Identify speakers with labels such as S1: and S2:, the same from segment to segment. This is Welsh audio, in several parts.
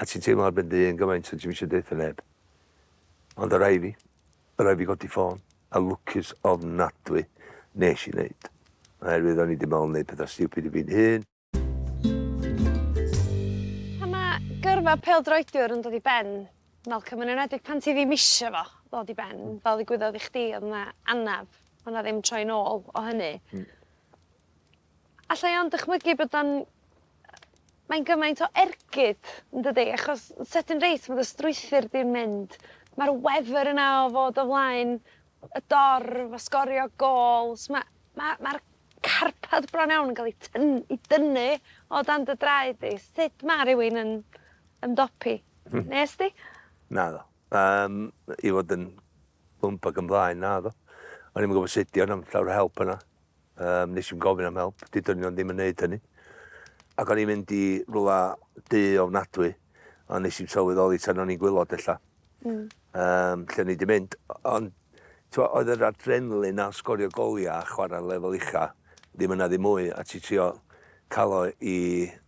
S1: A ti'n teimlo ar ben dy yn gymaint o ti'n eisiau deitha neb. Ond y rai fi godi ffôn, a lwcus ofnadwy nes i wneud. Oherwydd o'n i di meddwl wneud pethau stupid i fi'n hun.
S2: Pa mae gyrfa pêl-droediwr yn dod i ben, Malcolm, yn enwedig pan ti ddim isio fo ddod i ben, fel ddigwyddodd i chdi, oedd yna anaf, oedd yna ddim troi nôl o hynny. Allai o'n dychmygu bod o'n... Mae'n gymaint o ergyd, yn dydi, achos setyn reis mae dy strwythyr di'n mynd. Mae'r wefr yna o fod o flaen, y dorf, o sgorio gols. Mae'r carpad bron iawn yn cael ei dynnu o dan dy draed di. Sut mae rhywun yn ymdopi? Nes di?
S1: Na ddo. I fod yn bwmp ac ymlaen, na ddo. O'n i'n gwybod sut di o'n am llawer o help yna. Nes i'n gofyn am help, di dynion ddim yn neud hynny. Ac o'n i'n mynd i rhywle du ofnadwy, a nes i'n sylweddoli tan o'n i'n gwylod ella. Lle o'n i di mynd. Ond oedd yr adrenalin a sgorio goliau a chwarae lefel ucha ddim yna ddim mwy, a ti trio cael o i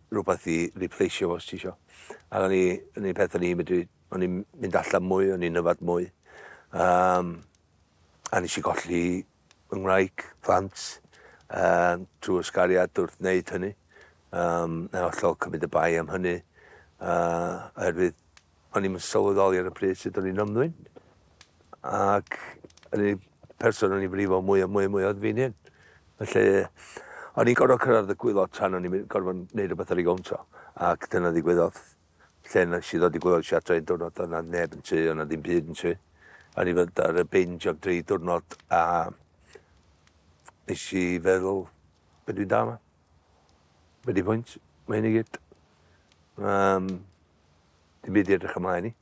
S1: rhywbeth i replaceio fo os ti isio. A o'n i'n peth o'n i'n mynd allan mwy, o'n i'n nyfad mwy. A nes i golli yng Ngwraig, plant, trwy ysgariad wrth wneud hynny. Na hollol cymryd y bai am hynny, oherwydd o'n i'n sylweddoli ar y pryd sut o'n i'n ymddwyn. Ac yn ei person o'n i'n brifo mwy a mwy oedd fi'n hyn. Felly, o'n i'n gorfod cyrraedd y gwylod tan o'n i'n gorfod gwneud rhywbeth ar ei gonto. Ac dyna ddigwyddodd. Lle nes i ddod i gwylod si adre un diwrnod, o'na neb yn tu, o'na ddim byd yn tu. O'n i fod ar y binge am 3 diwrnod a nes i feddwl, be dwi'n da yma? Wedi pwynt, mae hyn i gyd. Dim byd i edrych ymlaen i.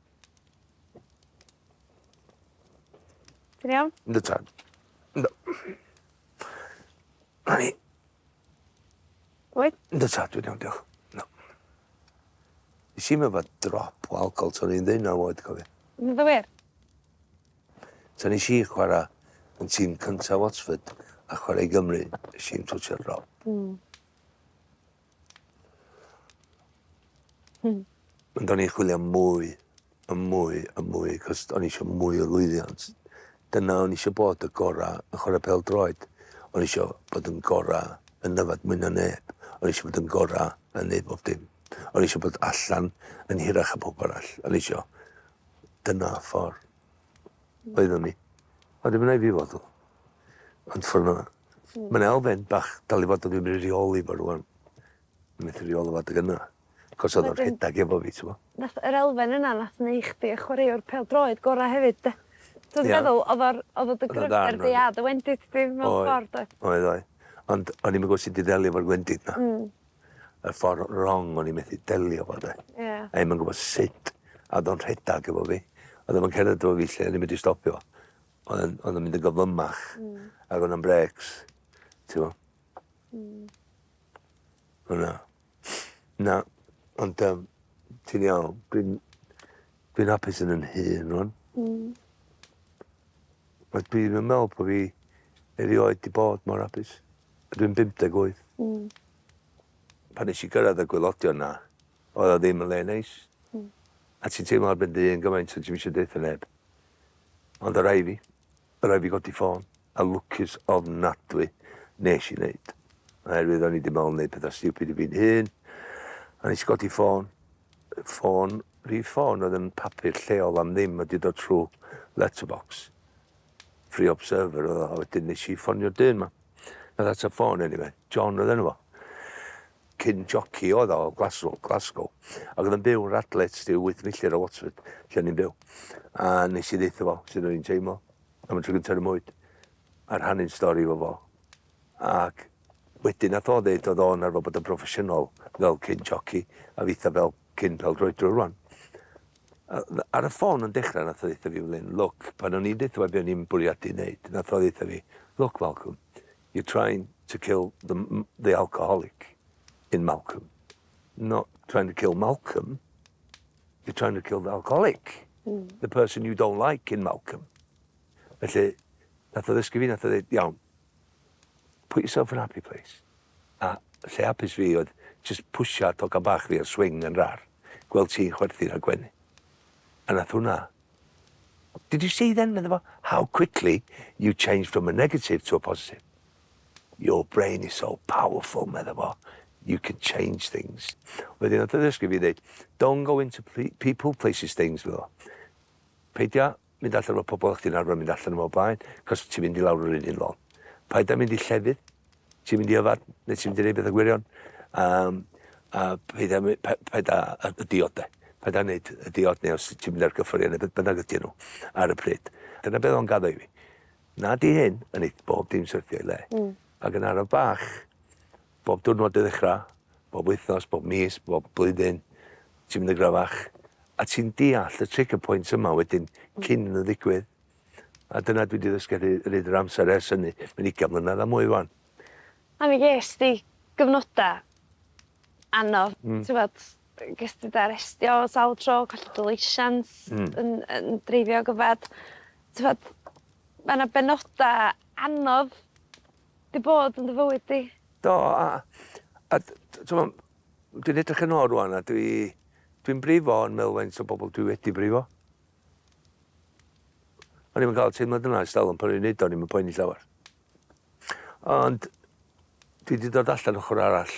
S2: Ti'n iawn?
S1: Ynddo tad. Ynddo. Ani.
S2: Wyt?
S1: Ynddo tad, dwi'n iawn, diolch. No. Nes i'n meddwl drop o alcohol, to'n i'n ddyn o oed, cofio.
S2: Yn ddwyr?
S1: So nes i chwarae yn tîm cyntaf Oxford a chwarae i Gymru, nes i'n twtio'r drop. Ond o'n i'n chwilio mwy, cos o'n i eisiau mwy o lwyddiant. Dyna o'n i eisiau bod y gorau yn chwarae pêl-droed. O'n i eisiau bod yn gorau yn nyfad mwy na neb. O'n i eisiau bod yn gorau yn neud bob dim. O'n i eisiau bod allan yn hirach a pob arall. O'n i eisiau dyna ffordd. Oeddwn ni. O, dim yn ei fi fod o. Ond ffordd yna. Mae'n elfen bach dal i fod o ddim yn reoli fo rwan. Methu reoli fod y gynna. Cos oedd o'r rhedag efo fi, ti'n bo? Nath
S2: yr elfen yna, nath neu chdi a chwaraewr pêl-droed gorau hefyd, de. Dwi'n meddwl, oedd y gryfder di a dy wendid di mewn ffordd, de.
S1: Oedd. Ond o'n i'n gwybod sut i delio efo'r gwendid na. Y ffordd wrong o'n i'n methu delio fo, de. A i'n gwybod sut, a oedd o'n rhedag efo fi. Oedd o'n cerdded efo fi lle, o'n i'n mynd i stopio. Oedd o'n mynd yn gyflymach, ac o'n am breaks, ti'n bo? Hwna. Na. Ond ti'n iawn, dwi'n hapus yn yn hun rwan. Dwi'n meddwl bod fi erioed di bod mor hapus. Dwi'n 58. Pan nes i gyrraedd y gwylodio na, oedd o ddim yn le neis. A ti'n teimlo ar ben dy yn gymaint o ti'n eisiau deitha neb. Ond y rai fi godi ffôn, a lwcus ofnadwy nes i wneud. Oherwydd o'n i di meddwl wneud pethau stupid i fi'n hun. A nes i godi ffôn, rhif ffôn oedd yn papur lleol am ddim wedi dod trwy letterbox. Free observer oedd o, a wedyn nes i ffonio'r dyn ma. Na that's a ffôn anyway, John oedd enw fo. Cyn joci oedd o Glasgow. Ac oedd yn byw yn Radlets, diw 8 milltir o Oxford, lle ni'n byw. A nes i ddeitha fo, sydd o'n i'n teimlo, am y tro gyntaf y mwyd, a rhannu'n stori fo fo. Ac wedyn nath o ddeud oedd o'n arfer bod yn proffesiynol fel cyn joci a fitha fel cyn pêl-droedwr rwan. Ar y ffôn yn dechrau nath o ddeitha fi flin, look, pan o'n i'n deitha fi o'n i'n bwriadu wneud, nath o ddeitha fi, look Malcolm, you're trying to kill the alcoholic in Malcolm. Not trying to kill Malcolm, you're trying to kill the alcoholic, the person you don't like in Malcolm. Felly, nath o ddysgu fi, nath o ddeud, iawn, put yourself in a happy place. A lle hapus fi oedd just pwysio togan bach fi ar swing yn rar. gweld ti'n chwerthin a gwenu. A nath hwnna. Did you see then, medda fo, how quickly you change from a negative to a positive? Your brain is so powerful, medda fo. You can change things. Wedyn, oedd y ddysgu fi dweud, don't go into people, places, things, medda fo. Peidio mynd allan o pobl chdi'n arfer mynd allan o blaen, cos ti'n mynd i lawr yr un lôn. Peidio mynd i llefydd, ti'n mynd i yfad, neu ti'n mynd i neud beth y gwirion. A peidio y diod, Paid a wneud y diod neu os ti'n mynd ar gyffuriau neu beth bynnag ydy nhw ar y pryd. Dyna beth o'n gaddo i fi. Na di hyn yn eith bob dim syrthio i le. Ac yn araf bach, bob diwrnod y ddechrau, bob wythnos, bob mis, bob blwyddyn, ti'n mynd y grafach. A ti'n deall y trigger points yma wedyn cyn yn y ddigwydd. A dyna dwi wedi ddysgu rhaid yr amser ers hynny. Mae'n 20 mlynedd a mwy fan.
S2: A mi ges di gyfnodau anodd, ti'n bod, ges di arestio sawl tro, colli dy leisians yn dreifio gyfad. Ti'n bod, mae yna benodau anodd di bod yn dy fywyd di.
S1: Do, a dwi'n edrych yn ôl rwan a dwi'n brifo yn meddwl faint o bobl dwi wedi brifo. O'n i'n cael teimlad yna ers dalwm pan o'n i'n neud o'n i'n poeni llawer. Ond dwi wedi dod allan ochr arall